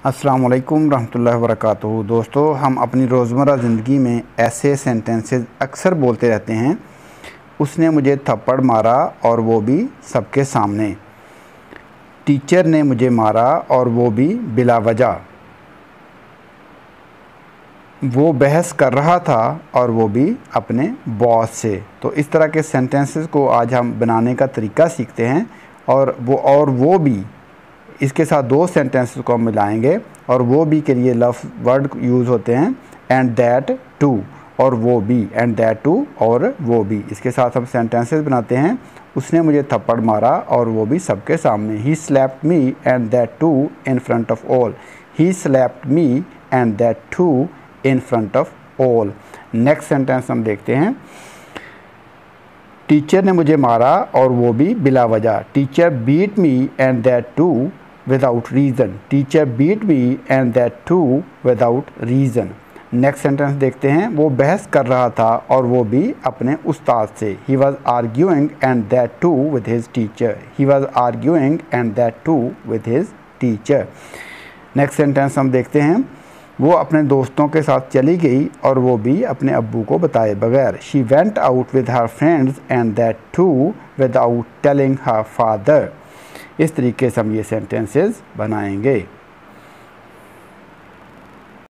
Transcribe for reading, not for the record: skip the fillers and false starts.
अस्सलाम वालेकुम रहमतुल्लाहि व बरकातुहू। दोस्तों, हम अपनी रोज़मर्रा ज़िंदगी में ऐसे सेंटेंसेस अक्सर बोलते रहते हैं। उसने मुझे थप्पड़ मारा और वो भी सबके सामने। टीचर ने मुझे मारा और वो भी बिला वजह। वो बहस कर रहा था और वो भी अपने बॉस से। तो इस तरह के सेंटेंसेस को आज हम बनाने का तरीका सीखते हैं और वो भी इसके साथ दो सेंटेंसेस को हम मिलाएंगे और वो भी के लिए लफ्ज़ वर्ड यूज़ होते हैं एंड दैट टू और वो भी, एंड दैट टू और वो भी। इसके साथ हम सेंटेंसेस बनाते हैं। उसने मुझे थप्पड़ मारा और वो भी सबके सामने। He slapped me and that too in front of all. He slapped me and that too in front of all. Next sentence हम देखते हैं। टीचर ने मुझे मारा और वो भी बिला वजह। Teacher beat me and that too without reason. Teacher beat me and that too without reason. Next sentence देखते हैं। वो बहस कर रहा था और वो भी अपने उस्ताद से। He was arguing and that too with his teacher. He was arguing and that too with his teacher. Next sentence हम देखते हैं। वो अपने दोस्तों के साथ चली गई और वो भी अपने अब्बू को बताए बगैर। She went out with her friends and that too without telling her father. इस तरीके से हम ये सेंटेंसेस बनाएंगे।